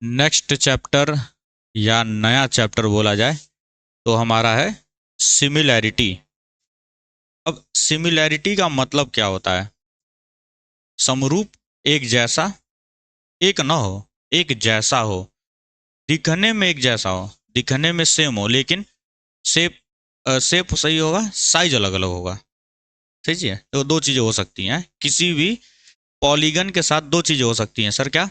Next chapter या नया chapter बोला जाए तो हमारा है सिमिलैरिटी। अब सिमिलैरिटी का मतलब क्या होता है? समरूप, एक जैसा, एक न हो, एक जैसा हो, दिखने में एक जैसा हो, दिखने में सेम हो, लेकिन शेप शेप सही होगा, साइज अलग अलग होगा। सही है, तो दो चीजें हो सकती हैं किसी भी पॉलीगन के साथ। दो चीजें हो सकती हैं सर, क्या?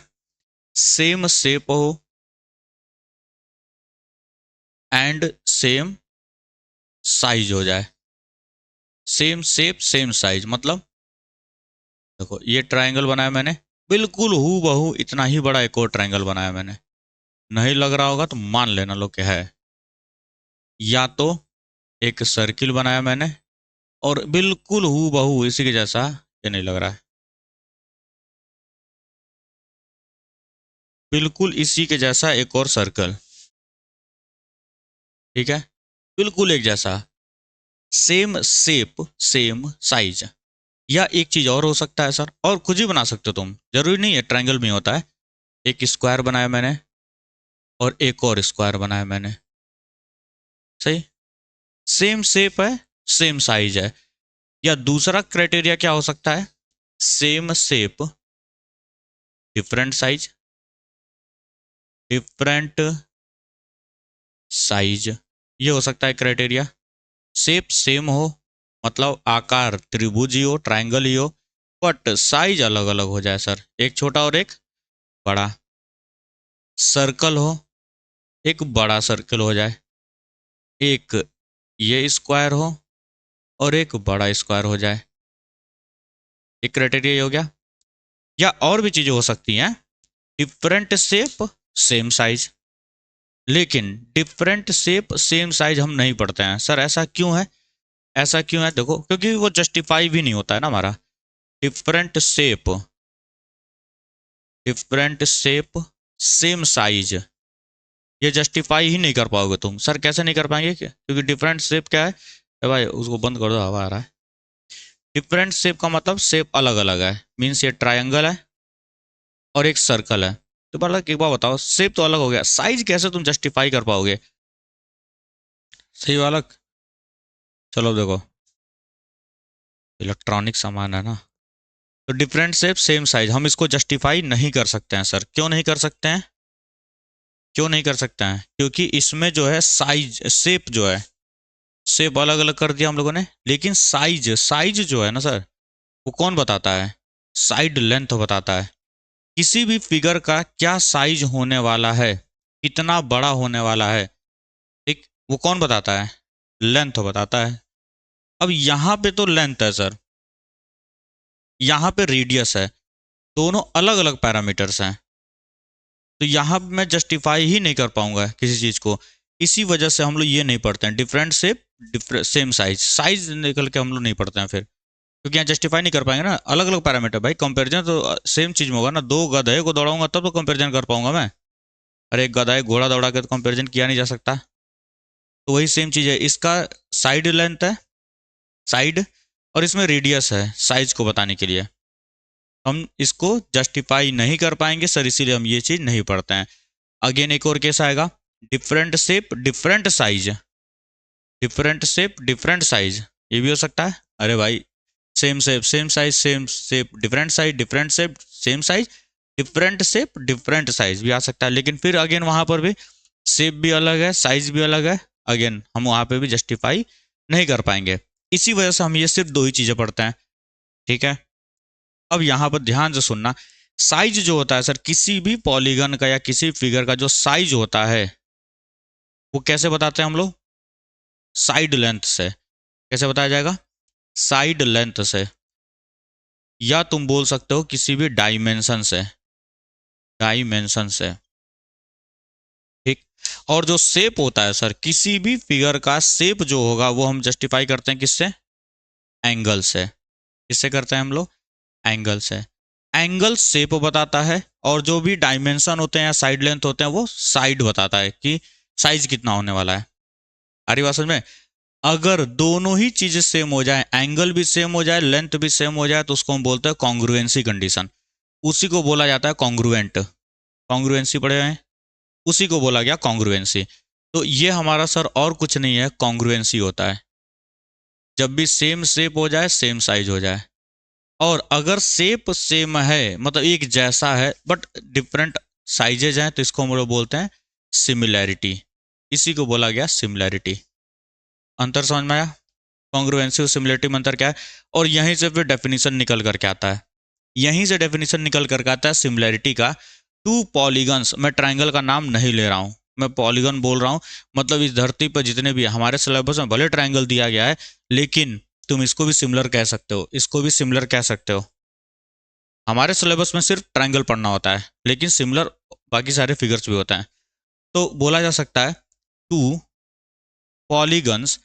सेम शेप हो एंड सेम साइज हो जाए। सेम शेप सेम साइज मतलब देखो, ये ट्रायंगल बनाया मैंने, बिल्कुल हू बहू इतना ही बड़ा एक और ट्रायंगल बनाया मैंने। नहीं लग रहा होगा तो मान लेना लो कि है। या तो एक सर्किल बनाया मैंने और बिल्कुल हू बहू इसी के जैसा, ये नहीं लग रहा है, बिल्कुल इसी के जैसा एक और सर्कल। ठीक है, बिल्कुल एक जैसा, सेम शेप सेम साइज। या एक चीज और हो सकता है सर, और कुछ ही बना सकते हो तुम, जरूरी नहीं है ट्रायंगल में होता है। एक स्क्वायर बनाया मैंने और एक और स्क्वायर बनाया मैंने। सही, सेम शेप है सेम साइज है। या दूसरा क्राइटेरिया क्या हो सकता है? Same shape different size, different size, ये हो सकता है क्राइटेरिया। शेप सेम हो मतलब आकार त्रिभुज ही हो, ट्रायंगल ही हो, बट साइज अलग अलग हो जाए सर, एक छोटा और एक बड़ा। सर्कल हो, एक बड़ा सर्कल हो जाए, एक ये स्क्वायर हो और एक बड़ा स्क्वायर हो जाए। एक क्राइटेरिया ये हो गया। या और भी चीजें हो सकती हैं, डिफरेंट शेप सेम साइज, लेकिन डिफरेंट शेप सेम साइज हम नहीं पढ़ते हैं सर, ऐसा क्यों है? ऐसा क्यों है देखो, क्योंकि वो जस्टिफाई भी नहीं होता है ना हमारा। Different shape, different shape same size, ये जस्टिफाई ही नहीं कर पाओगे तुम सर। कैसे नहीं कर पाएंगे? क्या? क्योंकि डिफरेंट शेप क्या है? भाई उसको बंद कर दो, हवा आ रहा है। डिफरेंट शेप का मतलब शेप अलग अलग है, मीन्स ये ट्रायंगल है और एक सर्कल है। तो मतलब एक बार बताओ, शेप तो अलग हो गया, साइज कैसे तुम जस्टिफाई कर पाओगे? सही बालक। चलो देखो, इलेक्ट्रॉनिक सामान है ना, तो डिफरेंट शेप सेम साइज हम इसको जस्टिफाई नहीं कर सकते हैं सर। क्यों नहीं कर सकते हैं? क्यों नहीं कर सकते हैं? क्योंकि इसमें जो है साइज शेप जो है, शेप अलग अलग कर दिया हम लोगों ने, लेकिन साइज साइज जो है ना सर, वो कौन बताता है? साइड लेंथ बताता है। किसी भी फिगर का क्या साइज होने वाला है, कितना बड़ा होने वाला है, ठीक, वो कौन बताता है? लेंथ बताता है। अब यहां पे तो लेंथ है सर, यहां पे रेडियस है, दोनों अलग अलग पैरामीटर्स हैं, तो यहां मैं जस्टिफाई ही नहीं कर पाऊंगा किसी चीज को। इसी वजह से हम लोग ये नहीं पढ़ते हैं, different shape different same size, size निकल के हम लोग नहीं पढ़ते हैं फिर, क्योंकि यहाँ जस्टिफाई नहीं कर पाएंगे ना, अलग अलग पैरामीटर। भाई कंपैरिजन तो सेम चीज में होगा ना, दो गधे को दौड़ाऊंगा तब तो कंपैरिजन कर पाऊंगा मैं। अरे एक गधा एक घोड़ा दौड़ा के तो कंपैरिजन किया नहीं जा सकता। तो वही सेम चीज है, इसका साइड लेंथ है, साइड, और इसमें रेडियस है साइज को बताने के लिए। हम इसको जस्टिफाई नहीं कर पाएंगे सर, इसीलिए हम ये चीज नहीं पढ़ते हैं। अगेन एक और केस आएगा, different shape different size, different shape different size, ये भी हो सकता है। अरे भाई, same shape same size, same shape different size, different shape same size, different shape different size भी आ सकता है, लेकिन फिर अगेन वहां पर भी शेप भी अलग है साइज भी अलग है, अगेन हम वहां पे भी जस्टिफाई नहीं कर पाएंगे। इसी वजह से हम ये सिर्फ दो ही चीजें पढ़ते हैं। ठीक है, अब यहां पर ध्यान से सुनना, साइज जो होता है सर, किसी भी पॉलीगन का या किसी फिगर का जो साइज होता है, वो कैसे बताते हैं हम लोग? साइड लेंथ से। कैसे बताया जाएगा? साइड लेंथ से, या तुम बोल सकते हो किसी भी डायमेंशन से, डायमेंशन से। ठीक, और जो शेप होता है सर, किसी भी फिगर का शेप जो होगा वो हम जस्टिफाई करते हैं किससे? एंगल से। किससे करते हैं हम लोग? एंगल से। एंगल शेप बताता है, और जो भी डायमेंशन होते हैं या साइड लेंथ होते हैं वो साइड बताता है कि साइज कितना होने वाला है। आ रही बात समझ में? अगर दोनों ही चीजें सेम हो जाए, एंगल भी सेम हो जाए लेंथ भी सेम हो जाए, तो उसको हम बोलते हैं कॉन्ग्रुएंसी कंडीशन। उसी को बोला जाता है कॉन्ग्रुएंट। कॉन्ग्रुएंसी पढ़े हैं, उसी को बोला गया कॉन्ग्रुएंसी। तो ये हमारा सर और कुछ नहीं है, कॉन्ग्रुएंसी होता है जब भी सेम शेप हो जाए, सेम साइज हो जाए। और अगर शेप सेम है, मतलब एक जैसा है बट डिफरेंट साइजेज हैं, तो इसको हम लोग बोलते हैं सिमिलैरिटी। इसी को बोला गया सिमिलैरिटी। अंतर समझ में आया? कॉन्ग्रुएंसी और सिमिलैरिटी में अंतर क्या है? और यहीं से फिर डेफिनेशन निकल करके आता है, यहीं से डेफिनेशन निकल करके आता है सिमिलैरिटी का। टू पॉलीगन्स, मैं ट्राइंगल का नाम नहीं ले रहा हूं, मैं पॉलीगन बोल रहा हूं। मतलब इस धरती पर जितने भी हमारे सिलेबस में भले ट्राइंगल दिया गया है, लेकिन तुम इसको भी सिमिलर कह सकते हो, इसको भी सिमिलर कह सकते हो। हमारे सिलेबस में सिर्फ ट्राइंगल पढ़ना होता है, लेकिन सिमिलर बाकी सारे फिगर्स भी होते हैं। तो बोला जा सकता है टू पॉलीगन्स,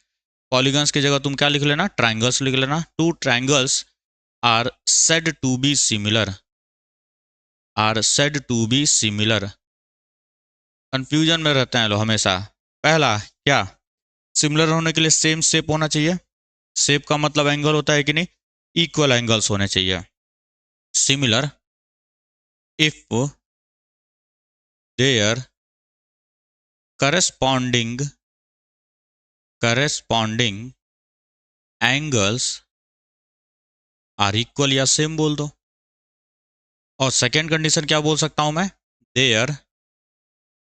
पॉलीगन्स की जगह तुम क्या लिख लेना, ट्राइंगल्स लिख लेना। Two triangles are said to be similar, are said to be similar. Confusion में रहते हैं लोग हमेशा। पहला क्या, सिमिलर होने के लिए सेम शेप होना चाहिए। शेप का मतलब एंगल होता है कि नहीं, इक्वल एंगल्स होने चाहिए। Similar if their corresponding angles are equal, या सेम बोल दो। और सेकेंड कंडीशन क्या बोल सकता हूं मैं, देयर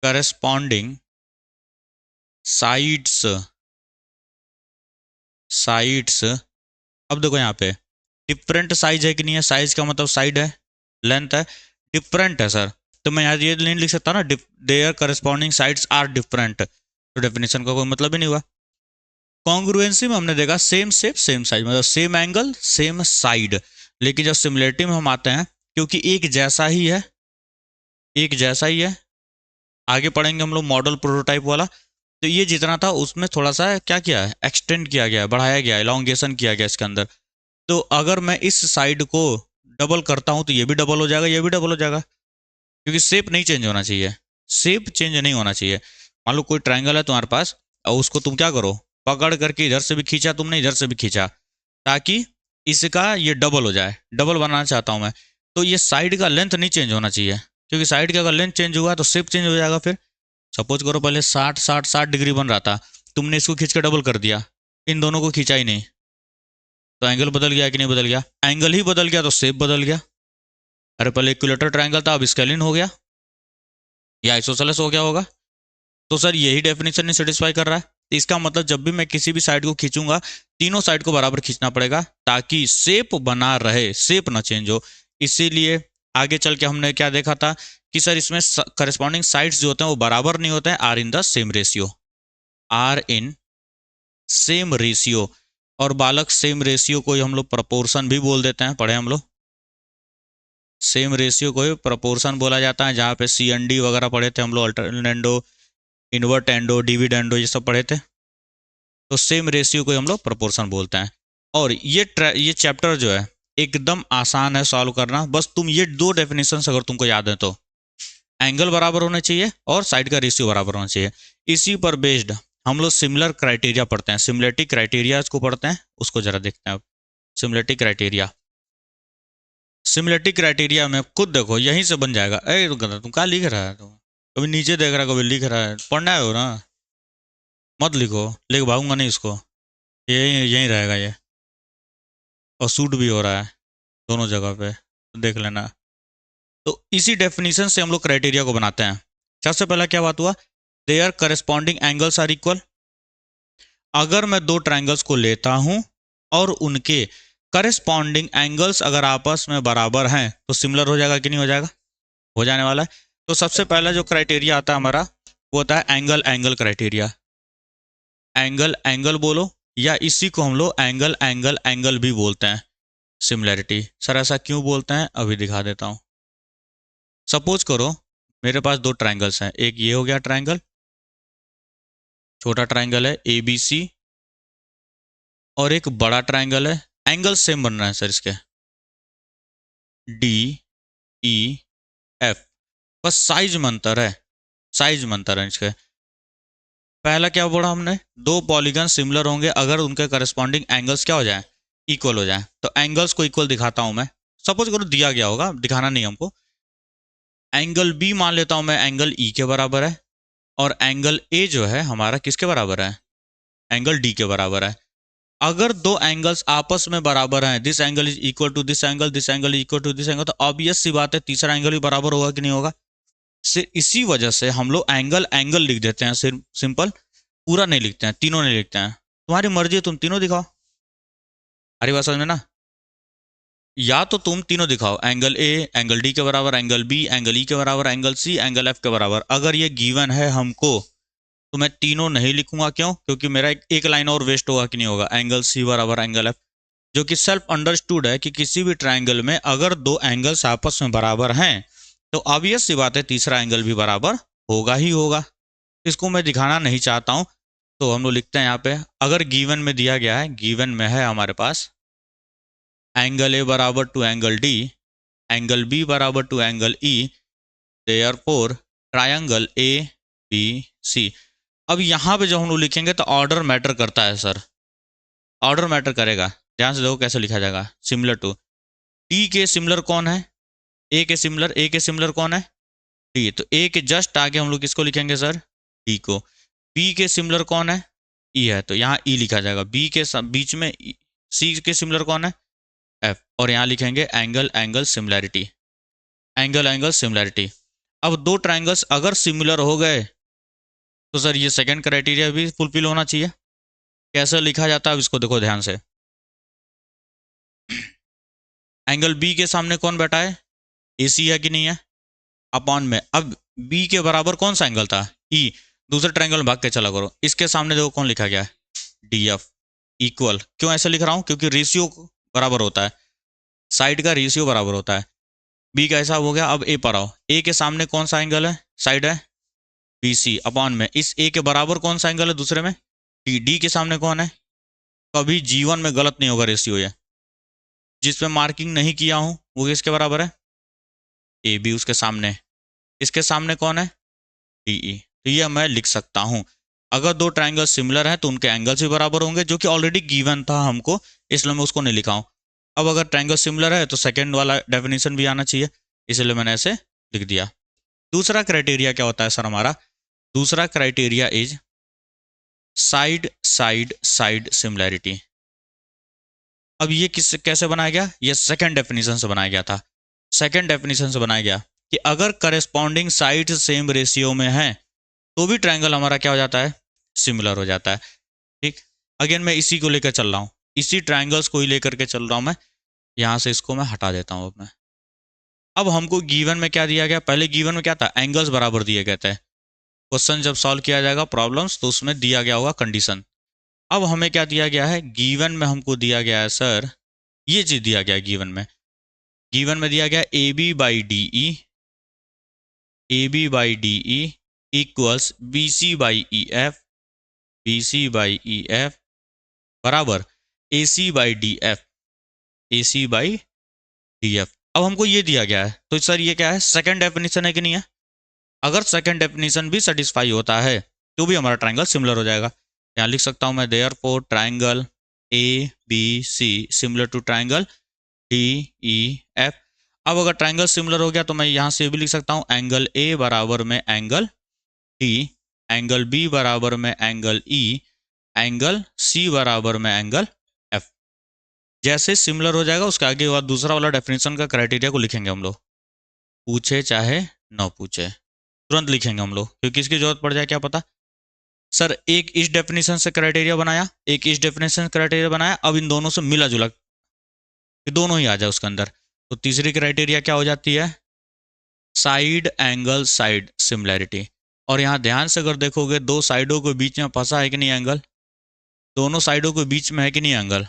करस्पॉन्डिंग साइड्स, साइड्स। अब देखो यहाँ पे डिफरेंट साइज है कि नहीं है, साइज का मतलब साइड है, लेंथ है, डिफरेंट है सर। तो मैं यहाँ ये नहीं लिख सकता ना, their corresponding sides are different, तो डेफिनेशन का कोई मतलब ही नहीं हुआ। कॉन्ग्रुएंसी में हमने देखा सेम शेप सेम साइज, मतलब सेम एंगल सेम साइड। लेकिन जब सिमिलरिटी में हम आते हैं, क्योंकि एक जैसा ही है, एक जैसा ही है, आगे पढ़ेंगे हम लोग मॉडल प्रोटोटाइप वाला, तो ये जितना था उसमें थोड़ा सा क्या किया है, एक्सटेंड किया गया है, बढ़ाया गया है, एलोंगेशन किया गया इसके अंदर। तो अगर मैं इस साइड को डबल करता हूं तो ये भी डबल हो जाएगा, ये भी डबल हो जाएगा, क्योंकि शेप नहीं चेंज होना चाहिए, शेप चेंज नहीं होना चाहिए। मान लो कोई ट्रायंगल है तुम्हारे पास, और उसको तुम क्या करो, पकड़ करके इधर से भी खींचा तुमने, इधर से भी खींचा, ताकि इसका ये डबल हो जाए, डबल बनाना चाहता हूं मैं। तो ये साइड का लेंथ नहीं चेंज होना चाहिए, क्योंकि साइड का अगर लेंथ चेंज हुआ तो शेप चेंज हो जाएगा। फिर सपोज करो पहले 60 डिग्री बन रहा था, तुमने इसको खींच के डबल कर दिया, इन दोनों को खींचा ही नहीं, तो एंगल बदल गया कि नहीं बदल गया? एंगल ही बदल गया तो शेप बदल गया। अरे पहले इक्विलेटरल ट्रायंगल था, अब स्केलिन हो गया, या आइसोसेलेस हो गया होगा। तो सर यही डेफिनेशन नहीं सेटिस्फाई कर रहा है, तो इसका मतलब जब भी मैं किसी भी साइड को खींचूंगा, तीनों साइड को बराबर खींचना पड़ेगा, ताकि शेप बना रहे, शेप ना चेंज हो। इसीलिए आगे चल के हमने क्या देखा था कि सर इसमें करस्पॉन्डिंग साइड्स जो होते हैं वो बराबर नहीं होते हैं, are in the same ratio, are in same ratio. और बालक सेम रेशियो को हम लोग प्रपोर्शन भी बोल देते हैं, पढ़े हम लोग। सेम रेशियो को प्रपोर्शन बोला जाता है, जहाँ पे सी एन डी वगैरह पढ़े थे हम लोग, अल्टरनेंडो, इन्वर्ट एंडो, डिविडेंडो, ये सब पढ़े थे। तो सेम रेशियो को हम लोग प्रोपोर्शन बोलते हैं। और ये चैप्टर जो है एकदम आसान है सॉल्व करना, बस तुम ये दो डेफिनेशन अगर तुमको याद है तो, एंगल बराबर होना चाहिए और साइड का रेशियो बराबर होना चाहिए। इसी पर बेस्ड हम लोग सिमिलर क्राइटेरिया पढ़ते हैं, सिमिलरिटी क्राइटेरिया को पढ़ते हैं, उसको जरा देखते हैं अब। सिमिलरिटी क्राइटेरिया, सिमिलरिटी क्राइटेरिया में खुद देखो यहीं से बन जाएगा। ए तुम क्या लिख रहा है, तुम कभी नीचे देख रहा है कभी लिख रहा है, पढ़ना है हो ना, मत लिखो, लिख भाऊंगा नहीं इसको, यहीं यहीं रहेगा ये। और सूट भी हो रहा है दोनों जगह पे, तो देख लेना। तो इसी डेफिनेशन से हम लोग क्राइटेरिया को बनाते हैं। सबसे पहला क्या बात हुआ, their corresponding angles are equal. अगर मैं दो ट्राइंगल्स को लेता हूं और उनके करस्पॉन्डिंग एंगल्स अगर आपस में बराबर हैं, तो सिमिलर हो जाएगा कि नहीं हो जाएगा? हो जाने वाला है। तो सबसे पहला जो क्राइटेरिया आता है हमारा, वो होता है angle angle criteria. Angle angle बोलो, या इसी को हम लोग एंगल एंगल एंगल भी बोलते हैं। सिमिलरिटी सर ऐसा क्यों बोलते हैं, अभी दिखा देता हूं। सपोज करो मेरे पास दो ट्राइंगल्स हैं, एक ये हो गया ट्राइंगल, छोटा ट्राइंगल है ए बी सी, और एक बड़ा ट्राइंगल है, एंगल सेम बन रहे हैं सर इसके, डी ई एफ, बस साइज में अंतर है, साइज में अंतर है इसके। पहला क्या बोला हमने, दो पॉलीगन सिमिलर होंगे अगर उनके करस्पॉन्डिंग एंगल्स क्या हो जाए, इक्वल हो जाए। तो एंगल्स को इक्वल दिखाता हूं मैं, सपोज करो दिया गया होगा, दिखाना नहीं हमको। एंगल बी मान लेता हूं मैं एंगल ई के बराबर है, और एंगल ए जो है हमारा किसके बराबर है, एंगल डी के बराबर है। अगर दो एंगल्स आपस में बराबर हैं, this angle is equal to this angle, this angle is equal to this angle, तो ऑब्वियस सी बात है तीसरा एंगल भी बराबर होगा कि नहीं होगा। इसी वजह से हम लोग एंगल एंगल लिख देते हैं, सिर्फ सिंपल, पूरा नहीं लिखते हैं, तीनों नहीं लिखते हैं। तुम्हारी मर्जी है, तुम तीनों दिखाओ। अरे बात समझ में ना, या तो तुम तीनों दिखाओ, एंगल ए एंगल डी के बराबर, एंगल बी एंगल ई के बराबर, एंगल सी एंगल एफ के बराबर। अगर ये गिवन है हमको तो मैं तीनों नहीं लिखूंगा, क्यों, क्योंकि मेरा एक लाइन और वेस्ट होगा कि नहीं होगा, एंगल सी बराबर एंगल एफ, जो कि सेल्फ अंडरस्टूड है कि किसी भी ट्राइंगल में अगर दो एंगल्स आपस में बराबर हैं तो ऑब्वियस सी बात है तीसरा एंगल भी बराबर होगा ही होगा। इसको मैं दिखाना नहीं चाहता हूं, तो हम लोग लिखते हैं यहाँ पे, अगर गिवन में दिया गया है, गिवन में है हमारे पास एंगल ए बराबर to angle D, angle B बराबर to angle E, therefore triangle A B C. अब यहाँ पे जब हम लोग लिखेंगे तो ऑर्डर मैटर करता है सर, ऑर्डर मैटर करेगा। ध्यान से देखो कैसे लिखा जाएगा, सिमिलर टू, टी के सिमिलर कौन है, ए के सिमिलर, ए के सिमिलर कौन है, टी, तो ए के जस्ट आगे हम लोग किसको लिखेंगे सर, टी को। बी के सिमिलर कौन है, ई है, तो यहाँ ई लिखा जाएगा, बी के बीच में सी के सिमिलर कौन है, एफ, और यहाँ लिखेंगे angle angle similarity, angle angle similarity. अब दो ट्राइंगल्स अगर सिमिलर हो गए तो सर ये सेकंड क्राइटेरिया भी फुलफिल होना चाहिए। कैसे लिखा जाता है अब इसको देखो ध्यान से, एंगल बी के सामने कौन बैठा है, ए सी है कि नहीं है, अपॉन में, अब बी के बराबर कौन सा एंगल था, ई, दूसरे ट्राइंगल में भाग के चला करो, इसके सामने देखो कौन लिखा गया है, डी एफ, इक्वल, क्यों ऐसे लिख रहा हूं, क्योंकि रेशियो बराबर होता है, साइड का रेशियो बराबर होता है। बी का हिसाब हो गया, अब ए पर आओ, ए के सामने कौन सा एंगल है, साइड है बी सी, अपॉन में इस ए के बराबर कौन सा एंगल है दूसरे में, डी, डी के सामने कौन है, कभी जीवन में गलत नहीं होगा रेशियो ये, जिस पे मार्किंग नहीं किया हूं वो किसके बराबर है, ए बी, उसके सामने, इसके सामने कौन है, डी ई, तो ये मैं लिख सकता हूं। अगर दो ट्राइंगल सिमिलर हैं तो उनके एंगल्स भी बराबर होंगे, जो कि ऑलरेडी गिवन था हमको, इसलिए मैं उसको नहीं लिखा हूं। अब अगर ट्राइंगल सिमिलर है तो सेकंड वाला डेफिनेशन भी आना चाहिए, इसलिए मैंने ऐसे लिख दिया। दूसरा क्राइटेरिया क्या होता है सर हमारा, दूसरा criteria is side side side similarity. अब ये किस कैसे बनाया गया, ये सेकंड डेफिनेशन से बनाया गया था। सेकंड डेफिनेशन से बनाया गया कि अगर करेस्पॉन्डिंग साइड सेम रेशियो में है तो भी ट्राइंगल हमारा क्या हो जाता है, सिमिलर हो जाता है। ठीक, अगेन मैं इसी को लेकर चल रहा हूँ, इसी ट्राइंगल्स को ही लेकर के चल रहा हूँ मैं, यहाँ से इसको मैं हटा देता हूँ। अब हमको गिवन में क्या दिया गया, पहले गिवन में क्या था, एंगल्स बराबर दिए गए थे। क्वेश्चन जब सॉल्व किया जाएगा प्रॉब्लम्स तो उसमें दिया गया होगा कंडीशन। अब हमें क्या दिया गया है, गिवन में हमको दिया गया है सर, ये चीज दिया गया है गिवन में, गिवन में दिया गया A B by D E, A B by D E equals B C by E F, B C by E F बराबर A C by D F, A C by D F. अब हमको ये दिया गया है, तो sir ये क्या है, सेकंड डेफिनेशन है कि नहीं है। अगर सेकंड डेफिनेशन भी सेटिस्फाई होता है तो भी हमारा ट्राइंगल सिमिलर हो जाएगा। यहाँ लिख सकता हूँ मैं, therefore triangle A B C similar to triangle D E F. अब अगर ट्राइंगल सिमिलर हो गया तो मैं यहाँ से भी लिख सकता हूँ, एंगल ए बराबर में एंगल डी, एंगल बी बराबर में एंगल ई, एंगल सी बराबर में एंगल एफ। जैसे सिमिलर हो जाएगा उसके आगे बाद दूसरा वाला डेफिनेशन का क्राइटेरिया को लिखेंगे हम लोग, पूछे चाहे न पूछे तुरंत लिखेंगे हम लोग, क्योंकि इसकी जरूरत पड़ जाए क्या पता। सर एक इस डेफिनेशन से क्राइटेरिया बनाया, एक इस डेफिनेशन से क्राइटेरिया बनाया, अब इन दोनों से मिला जुला कि दोनों ही आ जाए उसके अंदर, तो तीसरी क्राइटेरिया क्या हो जाती है, साइड एंगल साइड सिमिलैरिटी। और यहाँ ध्यान से अगर देखोगे दो साइडों के बीच में फंसा है कि नहीं एंगल, दोनों साइडों के बीच में है कि नहीं एंगल,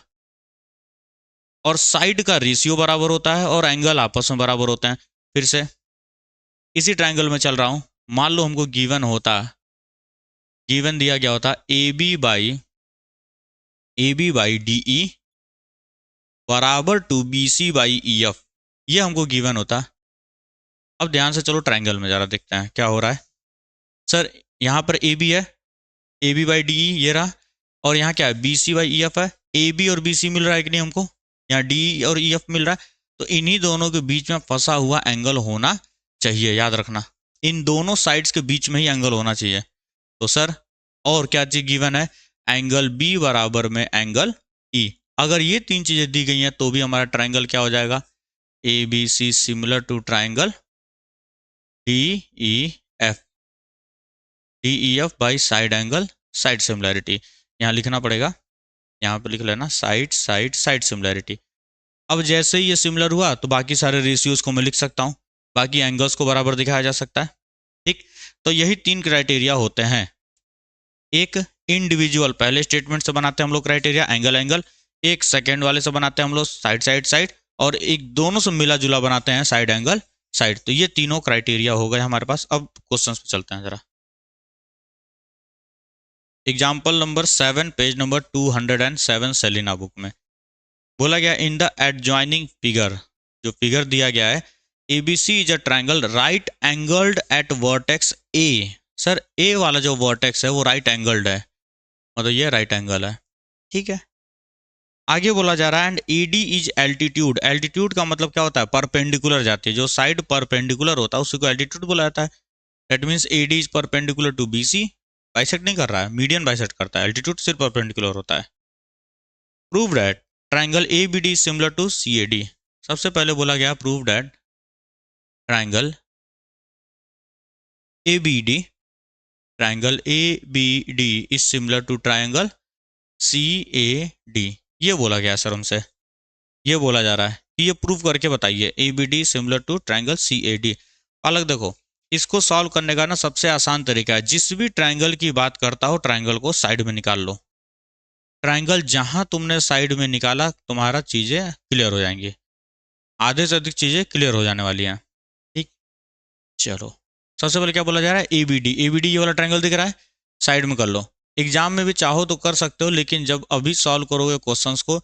और साइड का रेशियो बराबर होता है और एंगल आपस में बराबर होते हैं। फिर से इसी ट्राइंगल में चल रहा हूं, मान लो हमको गिवन होता, गिवन दिया गया होता A B by D E बराबर to B C by E F, ये हमको गिवन होता। अब ध्यान से चलो ट्राइंगल में जरा देखते हैं क्या हो रहा है। सर यहाँ पर ए बी है, A B by D E ये रहा, और यहाँ क्या है, B C by E F है। ए बी और बी सी मिल रहा है कि नहीं हमको, यहाँ डी और ई एफ मिल रहा है, तो इन्हीं दोनों के बीच में फंसा हुआ एंगल होना चाहिए, याद रखना इन दोनों साइड्स के बीच में ही एंगल होना चाहिए। तो सर और क्या चीज गिवन है, एंगल बी बराबर में एंगल ई। अगर ये तीन चीजें दी गई हैं तो भी हमारा ट्राइंगल क्या हो जाएगा, A B C similar to triangle D E F, D E F by side angle side similarity. यहाँ लिखना पड़ेगा, यहाँ पे लिख लेना साइड साइड साइड सिमिलैरिटी। अब जैसे ही ये सिमिलर हुआ तो बाकी सारे रेशियोज को मैं लिख सकता हूँ, बाकी एंगल्स को बराबर दिखाया जा सकता है। ठीक, तो यही तीन क्राइटेरिया होते हैं। एक इंडिविजुअल पहले स्टेटमेंट से बनाते हैं हम लोग क्राइटेरिया एंगल एंगल, एक सेकेंड वाले से बनाते हैं हम लोग साइड साइड साइड, और एक दोनों से मिला जुला बनाते हैं साइड एंगल साइड। तो ये तीनों क्राइटेरिया हो गए हमारे पास। अब क्वेश्चंस पे चलते हैं जरा। Example number 7 page number 207 Selina book में बोला गया इन द एडजॉइनिंग फिगर, जो फिगर दिया गया है ABC is a triangle right angled at vertex A. Sir A वाला जो वर्टेक्स है वो राइट एंगल्ड है, मतलब ये राइट एंगल है। ठीक है, आगे बोला जा रहा है and ED is altitude. Altitude का मतलब क्या होता है, परपेंडिकुलर जाती है, जो साइड परपेंडिकुलर होता है उसी को एल्टीट्यूड बोला जाता है। That means AD is perpendicular to BC, bisect नहीं कर रहा है, मीडियन बाइसेक्ट करता है, एल्टीट्यूड सिर्फ परपेंडिकुलर होता है। Prove that triangle ABD is similar to CAD। सबसे पहले बोला गया prove that triangle ABD, triangle ABD is similar to triangle CAD। ये बोला गया सर हमसे, ये बोला जा रहा है कि ये प्रूव करके बताइए ABD similar to triangle CAD। अलग देखो, इसको सॉल्व करने का ना सबसे आसान तरीका है, जिस भी ट्राइंगल की बात करता हो ट्राइंगल को साइड में निकाल लो। ट्राइंगल जहां तुमने साइड में निकाला तुम्हारा चीजें क्लियर हो जाएंगी, आधे से अधिक चीजें क्लियर हो जाने वाली हैं। ठीक, चलो सबसे पहले क्या बोला जा रहा है, ABD। ABD ये वाला ट्राइंगल दिख रहा है, साइड में कर लो। एग्जाम में भी चाहो तो कर सकते हो, लेकिन जब अभी सॉल्व करोगे क्वेश्चंस को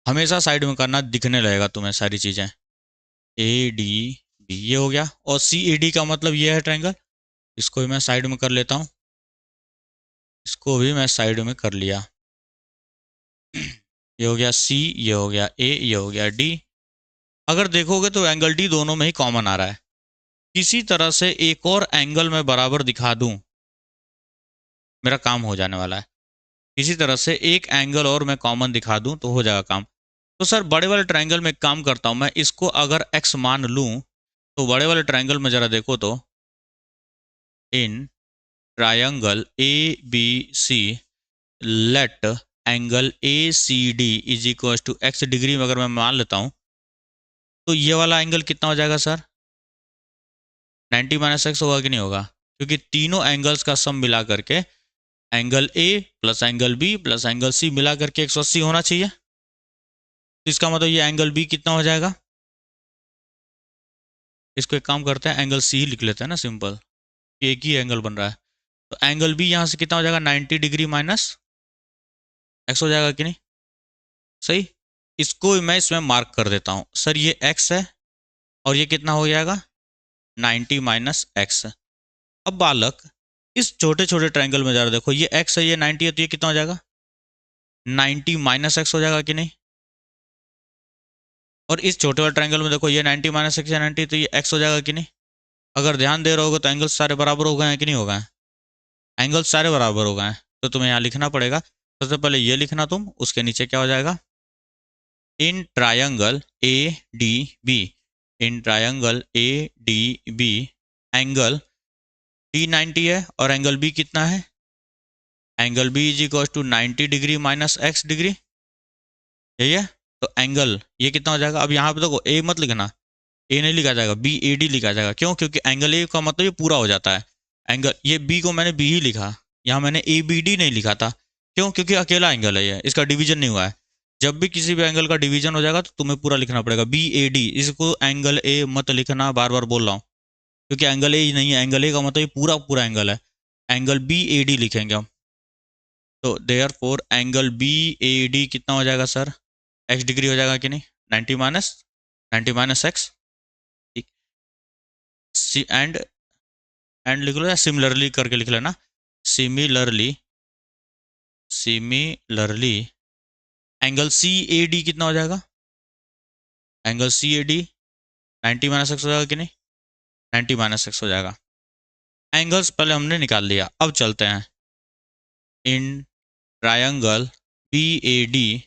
हमेशा साइड में करना, दिखने लगेगा तुम्हें सारी चीजें। ADB ये हो गया, और CAD का मतलब ये है ट्राइंगल, इसको भी मैं साइड में कर लेता हूँ, इसको भी मैं साइड में कर लिया। ये हो गया C, ये हो गया A, ये हो गया D। अगर देखोगे तो एंगल D दोनों में ही कॉमन आ रहा है। किसी तरह से एक और एंगल मैं बराबर दिखा दूं, मेरा काम हो जाने वाला है। किसी तरह से एक एंगल और मैं कॉमन दिखा दूं तो हो जाएगा काम। तो सर बड़े वाले ट्राइंगल में एक काम करता हूं मैं, इसको अगर x मान लूं तो बड़े वाले ट्राइंगल में जरा देखो तो in triangle ABC let angle ACD is equal to x degree में अगर मैं मान लेता हूं तो ये वाला एंगल कितना हो जाएगा सर, 90 माइनस एक्स होगा कि नहीं होगा, क्योंकि तीनों एंगल्स का सम मिला करके angle A plus angle B plus angle C मिला करके 180 होना चाहिए। तो इसका मतलब ये एंगल B कितना हो जाएगा, इसको एक काम करते हैं एंगल C लिख लेते हैं ना, सिंपल, एक ही एंगल बन रहा है। तो एंगल B यहाँ से कितना हो जाएगा, 90 डिग्री माइनस एक्स हो जाएगा कि नहीं, सही। इसको मैं इसमें मार्क कर देता हूँ सर, ये x है और ये कितना हो जाएगा 90 माइनस एक्स। अब बालक इस छोटे छोटे ट्रायंगल में जरा देखो, ये x है ये 90 है, तो ये कितना हो जाएगा 90 माइनस एक्स हो जाएगा कि नहीं। और इस छोटे वाले ट्रायंगल में देखो, ये 90 माइनस एक्स है 90, तो ये x हो जाएगा कि नहीं। अगर ध्यान दे रहे होगे तो एंगल्स सारे बराबर हो गए हैं कि नहीं हो गए, एंगल्स सारे बराबर हो गए हैं। तो तुम्हें यहाँ लिखना पड़ेगा, सबसे पहले ये लिखना तुम, उसके नीचे क्या हो जाएगा, in triangle ADB, in triangle ADB angle D 90 है और एंगल B कितना है, angle B is equal to 90 degree minus x degree, यही है। तो एंगल ये कितना हो जाएगा, अब यहाँ पे देखो A मत लिखना, A नहीं लिखा जाएगा, BAD लिखा जाएगा। क्यों, क्योंकि एंगल A का मतलब ये पूरा हो जाता है। एंगल ये B को मैंने B ही लिखा, यहाँ मैंने ABD नहीं लिखा था। क्यों, क्योंकि अकेला एंगल है ये, इसका डिवीजन नहीं हुआ है। जब भी किसी भी एंगल का डिवीजन हो जाएगा तो तुम्हें पूरा लिखना पड़ेगा BAD, इसको एंगल A मत लिखना, बार बार बोल रहा हूँ, क्योंकि एंगल A नहीं है, एंगल A का मतलब ये पूरा पूरा एंगल है। एंगल BAD लिखेंगे हम। तो देयर फोर एंगल BAD कितना हो जाएगा सर, एक्स डिग्री हो जाएगा कि नहीं, 90 माइनस एक्स। ठीक, एंड एंड लिख लो या सिमिलरली करके लिख लेना, सिमिलरली सिमिलरली एंगल CAD कितना हो जाएगा, एंगल CAD 90 माइनस एक्स हो जाएगा कि नहीं, 90 माइनस एक्स हो जाएगा। एंगल्स पहले हमने निकाल लिया, अब चलते हैं in triangle B A D,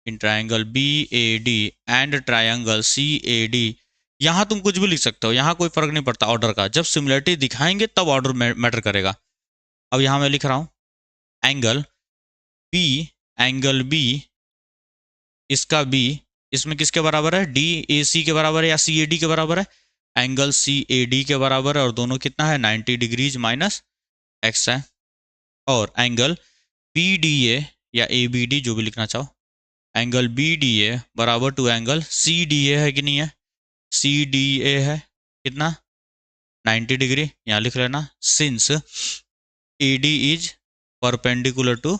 in triangle B A D and triangle C A D. यहाँ तुम कुछ भी लिख सकते हो, यहाँ कोई फर्क नहीं पड़ता ऑर्डर का, जब सिमिलरिटी दिखाएंगे तब ऑर्डर मैटर करेगा। अब यहाँ मैं लिख रहा हूँ एंगल बी, एंगल बी, इसका बी इसमें किसके बराबर है, डी ए सी के बराबर है या सी ए डी के बराबर है, एंगल सी ए डी के बराबर है, और दोनों कितना है 90 डिग्रीज माइनस एक्स है। और एंगल बी डी ए या ए बी डी जो भी लिखना चाहो, एंगल बी डी ए बराबर to angle C D A है कि नहीं है, सी डी ए है कितना 90 डिग्री, यहाँ लिख लेना since A D is perpendicular to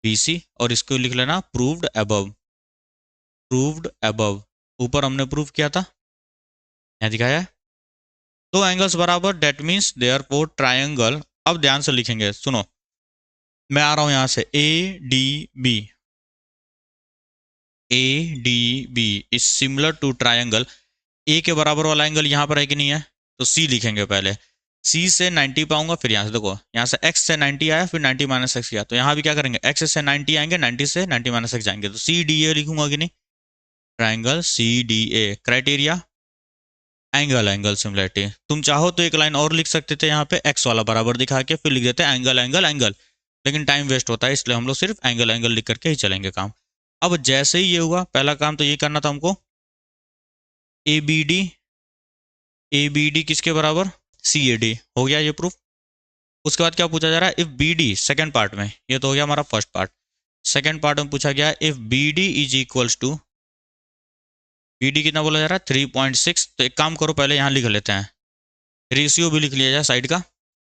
B C, और इसको लिख लेना प्रूव्ड अबव, प्रूव्ड अबव, ऊपर हमने प्रूव किया था, यहाँ दिखाया है। दो एंगल्स बराबर डेट मीन्स देयरफॉर ट्रायंगल, अब ध्यान से लिखेंगे सुनो, मैं आ रहा हूं यहां से A D B, A D B is similar to triangle, A के बराबर वाला एंगल यहाँ पर है कि नहीं है, तो सी लिखेंगे पहले, सी से 90 पाऊंगा, फिर यहाँ से देखो यहाँ से x से 90 आया, फिर 90 माइनस एक्स किया, तो यहाँ भी क्या करेंगे x से 90 आएंगे, 90 से 90 माइनस एक्स जाएंगे, तो सी डी ए लिखूंगा कि नहीं, triangle C D A. Criteria angle, angle similarity, तुम चाहो तो एक लाइन और लिख सकते थे यहाँ पे एक्स वाला बराबर दिखा के, फिर लिख देते एंगल एंगल एंगल, लेकिन टाइम वेस्ट होता है, इसलिए हम लोग सिर्फ एंगल एंगल लिख करके ही चलेंगे काम। अब जैसे ही ये हुआ, पहला काम तो ये करना था हमको, A B D, A B D किसके बराबर, सी ए डी, हो गया ये प्रूफ। उसके बाद क्या पूछा जा रहा है, if B D, second part में, ये तो हो गया हमारा फर्स्ट पार्ट, सेकेंड पार्ट में पूछा गया if B D is equals to, B D कितना बोला जा रहा है 3.6, तो एक काम करो पहले यहाँ लिख लेते हैं, रेशियो भी लिख लिया जाए साइड का।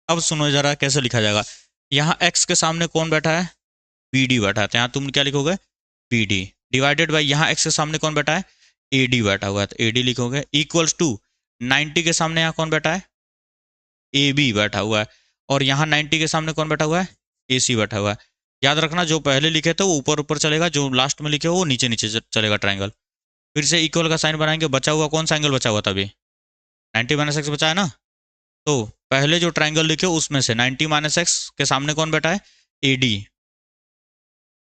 अब सुनो जरा कैसे लिखा जाएगा, यहाँ x के सामने कौन बैठा है, बी डी बैठा है, तो यहाँ तुम क्या लिखोगे बी डी, डिवाइडेड बाई यहाँ x के सामने कौन बैठा है, ए डी बैठा हुआ है, तो ए डी लिखोगे, इक्वल्स टू 90 के सामने यहाँ कौन बैठा है, ए बी बैठा हुआ है, और यहाँ 90 के सामने कौन बैठा हुआ है, ए सी बैठा हुआ है। याद रखना जो पहले लिखे थे वो ऊपर ऊपर चलेगा, जो लास्ट में लिखे वो नीचे नीचे चलेगा ट्राइंगल। फिर से इक्वल का साइन बनाएंगे, बचा हुआ कौन सा एंगल बचा हुआ था अभी, 90 माइनस एक्स बचा है ना, तो पहले जो ट्राइंगल लिखे उसमें से 90 माइनस एक्स के सामने कौन बैठा है, ए डी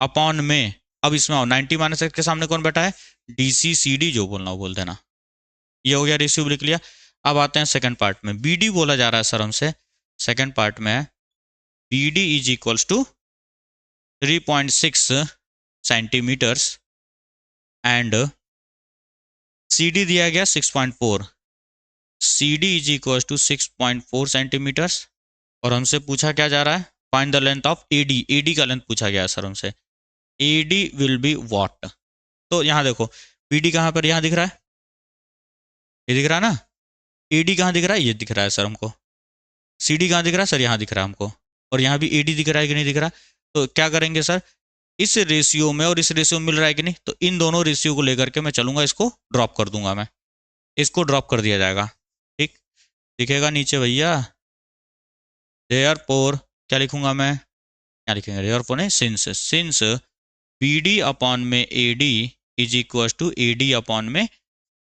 अपॉन में, अब इसमें आओ 90 माइनस एक्स के सामने कौन बैठा है, डी सी सी डी, जो बोलना वो बोल देना, ये हो गया रेशियो लिख लिया। अब आते हैं सेकंड पार्ट में, बी डी बोला जा रहा है सर हमसे, सेकंड पार्ट में B D is equals to 3.6 centimetres and C D दिया गया 6.4, C D is equals to 6.4 centimetres, और हमसे पूछा क्या जा रहा है, find the length of A D, A D का लेंथ पूछा गया है सर हमसे, A D will be what. तो यहाँ देखो बी डी कहाँ पर, यहाँ दिख रहा है, ये दिख रहा है ना, ए डी कहाँ दिख रहा है, ये दिख रहा है सर हमको, सी डी कहाँ दिख रहा है सर, यहाँ दिख रहा है हमको, और यहाँ भी ए डी दिख रहा है कि नहीं दिख रहा। तो क्या करेंगे सर, इस रेशियो में और इस रेशियो में मिल रहा है कि नहीं, तो इन दोनों रेशियो को लेकर के मैं चलूंगा, इसको ड्रॉप कर दूंगा मैं, इसको ड्रॉप कर दिया जाएगा, ठीक दिखेगा नीचे भैया, देयरफॉर क्या लिखूंगा मैं, क्या लिखेंगे देयरफॉर नहीं, since, since B D upon में A D is equal to A D upon में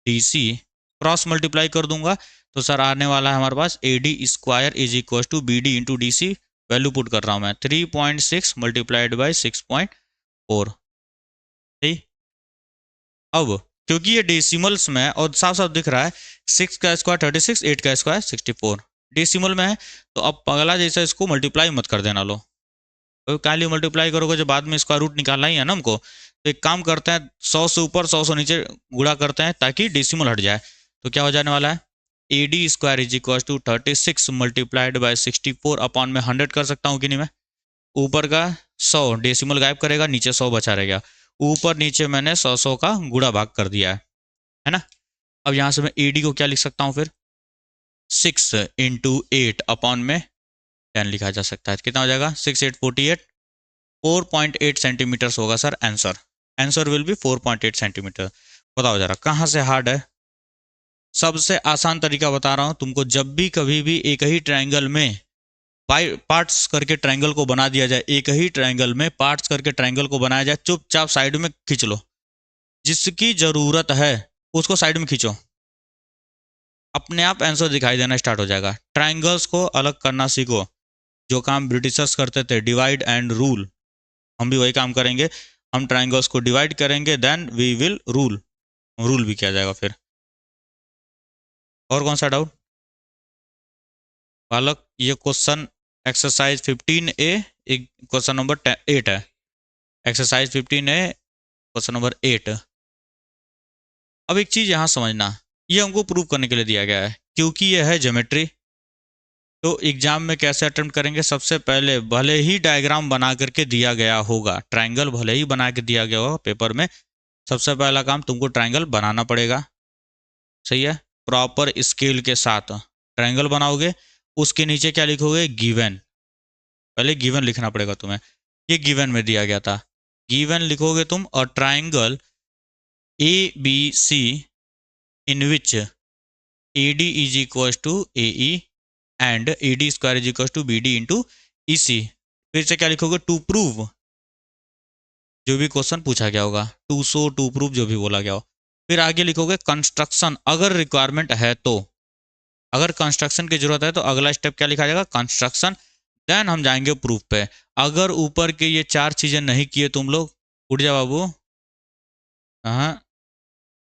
डी सी, क्रॉस मल्टीप्लाई कर दूंगा, तो सर आने वाला है हमारे पास A D square is equal to B D into D C, value put कर रहा हूँ मैं 3.6 मल्टीप्लाइड बाई 6.4, ठीक। अब क्योंकि ये डेसिमल्स में और साफ साफ दिख रहा है, 6 का स्क्वायर 36, 8 का स्क्वायर 64, डेसिमल में है, तो अब अगला जैसा इसको मल्टीप्लाई मत कर देना, लो तो क्या लिए मल्टीप्लाई करोगे जब बाद में इसका रूट निकालना ही है ना हमको, तो एक काम करते हैं 100 से ऊपर 100 से नीचे गुणा करते हैं ताकि डेसिमल हट जाए, तो क्या हो जाने वाला है, A D square is equal to 36 multiplied by 64 upon में 100 कर सकता हूँ कि नहीं मैं, ऊपर का 100 डेसिमल गायब करेगा, नीचे 100 बचा रहेगा, ऊपर नीचे मैंने 100 का गुणा भाग कर दिया है ना। अब यहाँ से मैं ए डी को क्या लिख सकता हूँ फिर, 6 इंटू 8 अपॉन में 10 लिखा जा सकता है, कितना हो जाएगा 6 8 48, 4.8 सेंटीमीटर्स होगा sir answer, answer will be 4.8 centimetre. बताओ जरा कहाँ से हार्ड है, सबसे आसान तरीका बता रहा हूँ तुमको, जब भी कभी भी एक ही ट्रायंगल में पार्ट्स करके ट्रायंगल को बना दिया जाए, एक ही ट्रायंगल में पार्ट्स करके ट्रायंगल को बनाया जाए, चुपचाप साइड में खींच लो, जिसकी जरूरत है उसको साइड में खींचो, अपने आप आंसर दिखाई देना स्टार्ट हो जाएगा। ट्राइंगल्स को अलग करना सीखो, जो काम ब्रिटिशर्स करते थे, डिवाइड एंड रूल, हम भी वही काम करेंगे। हम ट्राइंगल्स को डिवाइड करेंगे, then we will rule, rule भी किया जाएगा फिर। और कौन सा डाउट बालक? ये क्वेश्चन एक्सरसाइज 15A, एक क्वेश्चन नंबर 8 है। Exercise 15A question number 8। अब एक चीज यहां समझना, ये हमको प्रूव करने के लिए दिया गया है क्योंकि ये है ज्योमेट्री। तो एग्जाम में कैसे अटेम्प्ट करेंगे? सबसे पहले भले ही डायग्राम बना करके दिया गया होगा, ट्राइंगल भले ही बना के दिया गया होगा पेपर में, सबसे पहला काम तुमको ट्राइंगल बनाना पड़ेगा। सही है? प्रॉपर स्केल के साथ ट्राइंगल बनाओगे। उसके नीचे क्या लिखोगे? गिवन। पहले गिवन लिखना पड़ेगा तुम्हें, ये गिवन में दिया गया था। गिवन लिखोगे तुम, और triangle A B C in which A D is equal to A E and A D square is equal to B D into E C. फिर से क्या लिखोगे? टू प्रूव, जो भी क्वेश्चन पूछा गया होगा, टू शो, टू प्रूव, जो भी बोला गया हो। फिर आगे लिखोगे कंस्ट्रक्शन, अगर रिक्वायरमेंट है तो। अगर कंस्ट्रक्शन की जरूरत है तो अगला स्टेप क्या लिखा जाएगा? कंस्ट्रक्शन। देन हम जाएंगे प्रूफ पे। अगर ऊपर के ये 4 चीजें नहीं किए तुम लोग, उठ जा बाबू। हाँ,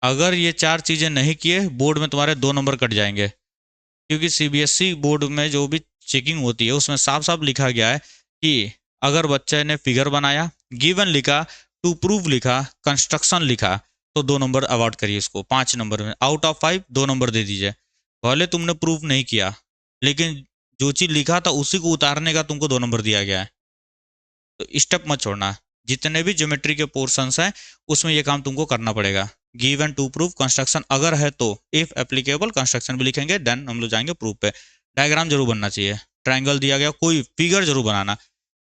अगर ये 4 चीजें नहीं किए, बोर्ड में तुम्हारे 2 नंबर कट जाएंगे। क्योंकि सीबीएसई बोर्ड में जो भी चेकिंग होती है उसमें साफ साफ लिखा गया है कि अगर बच्चे ने फिगर बनाया, गिवन लिखा, टू प्रूव लिखा, कंस्ट्रक्शन लिखा, तो 2 नंबर अवार्ड करिए इसको। 5 नंबर में आउट ऑफ 5 2 नंबर दे दीजिए। भले तुमने प्रूव नहीं किया, लेकिन जो चीज लिखा था उसी को उतारने का तुमको 2 नंबर दिया गया है। तो स्टेप मत छोड़ना। जितने भी ज्योमेट्री के पोर्शंस हैं उसमें ये काम तुमको करना पड़ेगा। गिवन, टू प्रूफ, कंस्ट्रक्शन अगर है तो, इफ एप्लीकेबल कंस्ट्रक्शन भी लिखेंगे, देन हम लोग जाएंगे प्रूफ पे। डायग्राम जरूर बनना चाहिए। ट्राइंगल दिया गया, कोई फिगर जरूर बनाना।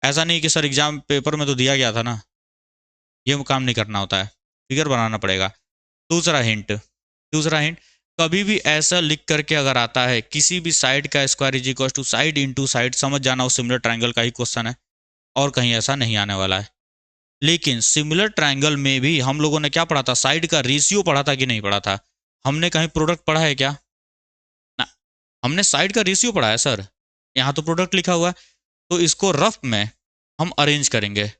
ऐसा नहीं कि सर एग्जाम पेपर में तो दिया गया था ना, ये काम नहीं करना होता है, फिगर बनाना पड़ेगा। दूसरा हिंट, दूसरा हिंट, कभी भी ऐसा लिख करके अगर आता है किसी भी साइड का square is equal to side into side, समझ जाना वो सिमिलर ट्राइंगल का ही क्वेश्चन है, और कहीं ऐसा नहीं आने वाला है। लेकिन सिमिलर ट्राइंगल में भी हम लोगों ने क्या पढ़ा था? साइड का रेशियो पढ़ा था कि नहीं पढ़ा था? हमने कहीं प्रोडक्ट पढ़ा है क्या? ना, हमने साइड का रेशियो पढ़ा है सर। यहाँ तो प्रोडक्ट लिखा हुआ है। तो इसको रफ में हम अरेंज करेंगे।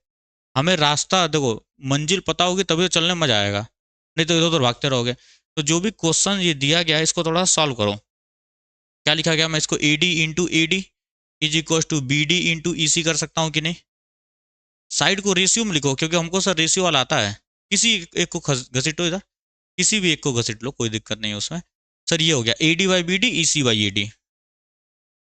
हमें रास्ता देखो, मंजिल पता होगी तभी तो चलने में मजा आएगा, नहीं तो इधर उधर भागते रहोगे। तो जो भी क्वेश्चन ये दिया गया है इसको थोड़ा सॉल्व करो। क्या लिखा गया? मैं इसको A D into A D is equal to B D into E C कर सकता हूँ कि नहीं? साइड को रेशियो में लिखो, क्योंकि हमको सर रेशियो वाला आता है। किसी एक को घसीटो इधर, किसी भी एक को घसीट लो, कोई दिक्कत नहीं है उसमें। सर ये हो गया A D by B D, E C by A D,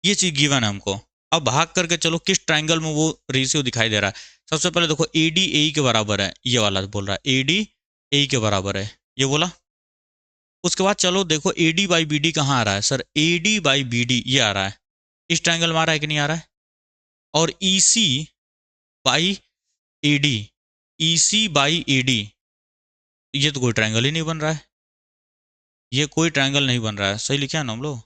ये चीज गिवन है हमको। अब भाग करके चलो किस ट्राइंगल में वो रेशियो दिखाई दे रहा है। सबसे पहले देखो ए डी ए के बराबर है, ये वाला बोल रहा है ए डी ए के बराबर है, ये बोला। उसके बाद चलो देखो A D by B D कहाँ आ रहा है? Sir A D by B D ये आ रहा है, इस ट्राइंगल में आ रहा है कि नहीं आ रहा है? और E C by A D, E C by A D, ये तो कोई ट्रायंगल ही नहीं बन रहा है। ये कोई ट्रायंगल नहीं बन रहा है। सही लिखा है ना हम लोग?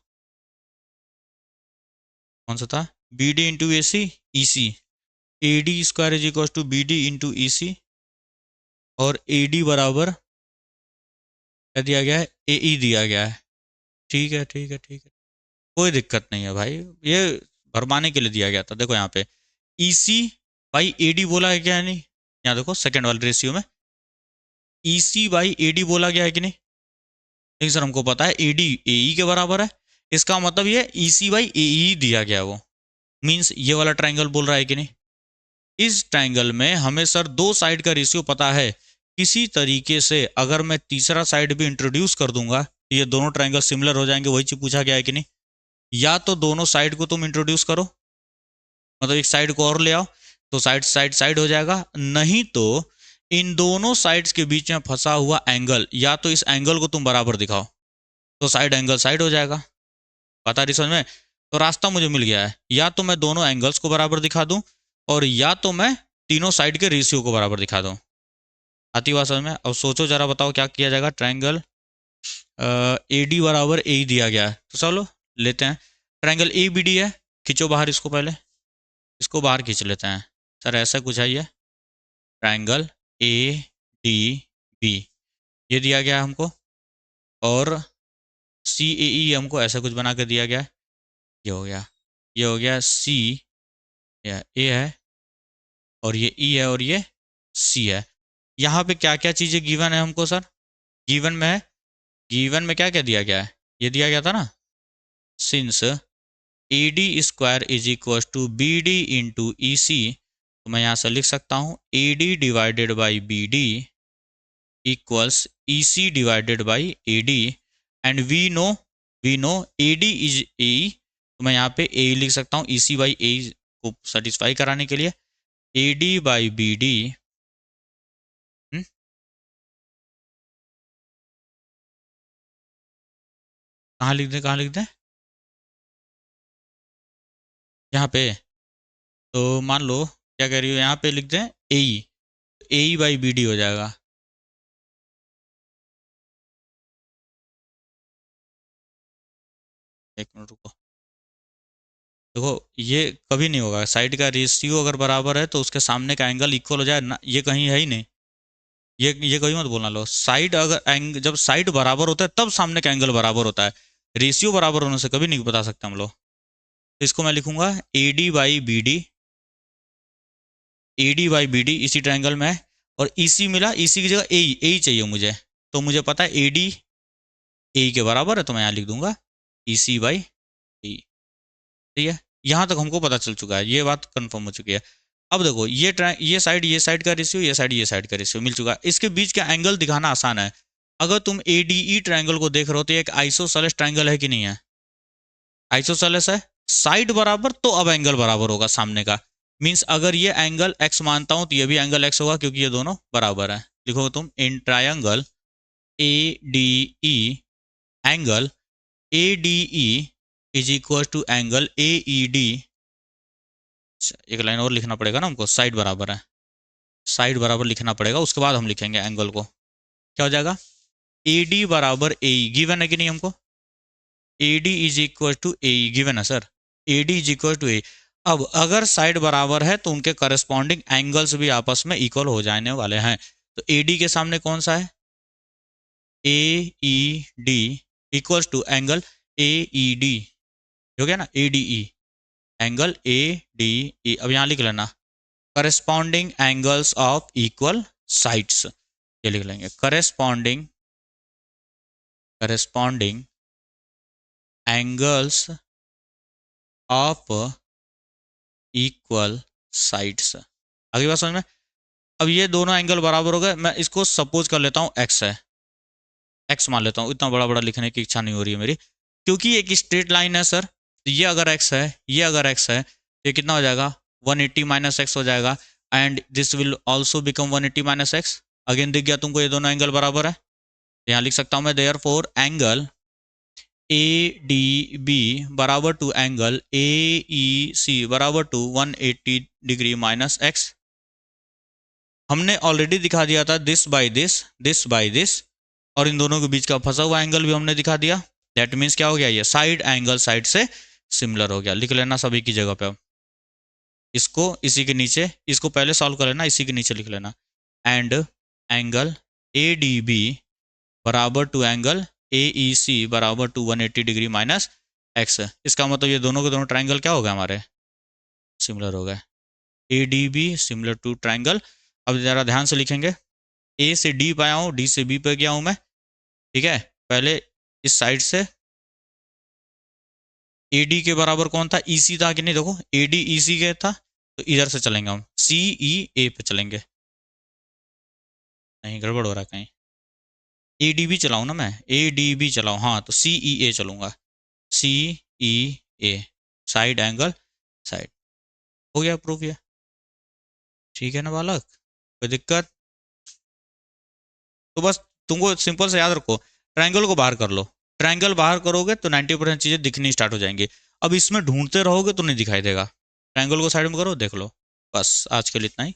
कौन सा था? B D into A C, E C, A D square is equal to B D into E C, और ए डी बराबर क्या दिया गया है? ए ई दिया गया है। ठीक है ठीक है ठीक है, कोई दिक्कत नहीं है भाई, ये भरमाने के लिए दिया गया था। देखो यहाँ पे ई सी बाई ए डी बोला है क्या? नहीं, यहाँ देखो सेकेंड वाले रेशियो में ई सी बाई ए डी बोला गया है कि नहीं? लेकिन सर हमको पता है ए डी ए ई के बराबर है, इसका मतलब ये ई सी बाई ए ई दिया गया वो, मीन्स ये वाला ट्राइंगल बोल रहा है कि नहीं? इस ट्राइंगल में हमें सर 2 साइड का रेशियो पता है। किसी तरीके से अगर मैं तीसरा साइड भी इंट्रोड्यूस कर दूंगा तो ये दोनों ट्राइंगल सिमिलर हो जाएंगे, वही चीज पूछा गया है कि नहीं? या तो दोनों साइड को तुम इंट्रोड्यूस करो, मतलब एक साइड को और ले आओ, तो साइड साइड साइड हो जाएगा। नहीं तो इन दोनों साइड्स के बीच में फंसा हुआ एंगल, या तो इस एंगल को तुम बराबर दिखाओ, तो साइड एंगल साइड हो जाएगा। पता रही समझ में? तो रास्ता मुझे मिल गया है, या तो मैं दोनों एंगल्स को बराबर दिखा दूं, और या तो मैं तीनों साइड के रेशियो को बराबर दिखा दूं। आती बात समझ में? अब सोचो जरा, बताओ क्या किया जाएगा। ट्राइंगल ए डी बराबर ए दिया गया है, तो चलो लेते हैं। ट्राइंगल ए बी डी है, खींचो बाहर इसको, पहले इसको बाहर खींच लेते हैं। सर ऐसा कुछ है, ये ट्राइंगल ए डी बी ये दिया गया है हमको, और सी ए ई हमको ऐसा कुछ बना के दिया गया है। ये हो गया, ये हो गया सी, ए है और ये ई है और ये सी है। यहाँ पे क्या क्या चीज़ें गिवन है हमको सर? गिवन में है, गिवन में क्या क्या दिया गया है? ये दिया गया था ना, since A D square is equal to B D into E C, तो मैं यहाँ से लिख सकता हूँ A D divided by B D equals E C divided by A D, and we know A D is A, तो मैं यहाँ पे ए लिख सकता हूँ ई सी बाई ए को सेटिस्फाई कराने के लिए, A D by B D. कहाँ लिख दें, कहाँ लिख दें? यहाँ पे, तो मान लो क्या कह रही हो, यहाँ पे लिख दें ए ई बाई बी डी हो जाएगा। एक मिनट रुको, देखो ये कभी नहीं होगा, साइड का रेशियो अगर बराबर है तो उसके सामने का एंगल इक्वल हो जाए ना, ये कहीं है ही नहीं। ये कभी मत बोलना, लो साइड अगर जब साइड बराबर होता है तब सामने का एंगल बराबर होता है, रेशियो बराबर होने से कभी नहीं बता सकते हम लोग। तो इसको मैं लिखूंगा A D by B D, A D by B D इसी ट्रायंगल में है, और इसी मिला, इसी की जगह ए चाहिए मुझे, तो मुझे पता है ए डी ए के बराबर है, तो मैं यहाँ लिख दूंगा ई सी बाई ए। ठीक है, यहाँ तक हमको पता चल चुका है, ये बात कंफर्म हो चुकी है। अब देखो ये साइड का रेशियो, ये साइड का रेशियो मिल चुका है, इसके बीच का एंगल दिखाना आसान है। अगर तुम ए डी ई ट्राइंगल को देख रहे हो तो ये एक आइसोसेलेस ट्राइंगल है कि नहीं है? आइसोसेलेस है, साइड बराबर तो अब एंगल बराबर होगा सामने का, मीन्स अगर ये एंगल एक्स मानता हूं तो ये भी एंगल एक्स होगा, क्योंकि ये दोनों बराबर है। लिखो तुम in triangle A D E, angle A D E is equal to angle A E D. एक लाइन और लिखना पड़ेगा ना हमको, साइड बराबर है, साइड बराबर लिखना पड़ेगा, उसके बाद हम लिखेंगे एंगल को। क्या हो जाएगा? ए डी बराबर ए, गिवन है कि नहीं हमको? A D is equal to A, given है sir, A D is equal to A. अब अगर साइड बराबर है तो उनके करस्पॉन्डिंग एंगल्स भी आपस में इक्वल हो जाने वाले हैं। तो ए डी के सामने कौन सा है? A E D equals to angle A E D, हो गया ना, A D E, angle A D E. अब यहाँ लिख लेना corresponding angles of equal sides, ये लिख लेंगे corresponding angles of equal sides. अगली बात समझ में? अब ये दोनों एंगल बराबर हो गए, मैं इसको सपोज कर लेता हूँ एक्स है, एक्स मान लेता हूँ, इतना बड़ा बड़ा लिखने की इच्छा नहीं हो रही है मेरी, क्योंकि एक स्ट्रेट लाइन है सर, तो ये अगर एक्स है, ये अगर एक्स है, ये कितना हो जाएगा? 180 माइनस एक्स हो जाएगा, and this will also become 180 minus x. Again दिख गया तुमको, ये दोनों एंगल बराबर है, यहाँ लिख सकता हूँ मैं therefore angle A D B बराबर to angle A E C बराबर टू 180 डिग्री माइनस एक्स। हमने ऑलरेडी दिखा दिया था दिस बाय दिस, और इन दोनों के बीच का फंसा हुआ एंगल भी हमने दिखा दिया। दैट मीन्स क्या हो गया? ये साइड एंगल साइड से सिमिलर हो गया। लिख लेना सभी की जगह पे, अब इसको इसी के नीचे, इसको पहले सॉल्व कर लेना, इसी के नीचे लिख लेना, and angle A D B बराबर to angle A E C बराबर टू 180 डिग्री माइनस एक्स। इसका मतलब ये दोनों के दोनों ट्राइंगल क्या हो गए हमारे? सिमिलर हो गए। A D B similar to triangle. अब ज़रा ध्यान से लिखेंगे, ए से डी पे आया हूँ, डी से बी पे गया हूँ मैं, ठीक है। पहले इस साइड से ए डी के बराबर कौन था? ई सी था कि नहीं? देखो ए डी ई सी के था, तो इधर से चलेंगे हम, सी ई ए पे चलेंगे। नहीं, गड़बड़ हो रहा है कहीं, ए डी बी चलाऊँ ना मैं, ए डी बी चलाऊँ, हाँ तो सी ई ए चलूँगा, सी ई ए, साइड एंगल साइड। हो गया प्रूफ ये, ठीक है ना बालक, कोई दिक्कत? तो बस तुमको सिंपल से याद रखो, ट्रायंगल को बाहर कर लो, ट्रायंगल बाहर करोगे तो 90% चीज़ें दिखनी स्टार्ट हो जाएंगी। अब इसमें ढूंढते रहोगे तो नहीं दिखाई देगा, ट्रायंगल को साइड में करो, देख लो। बस आज के लिए इतना ही।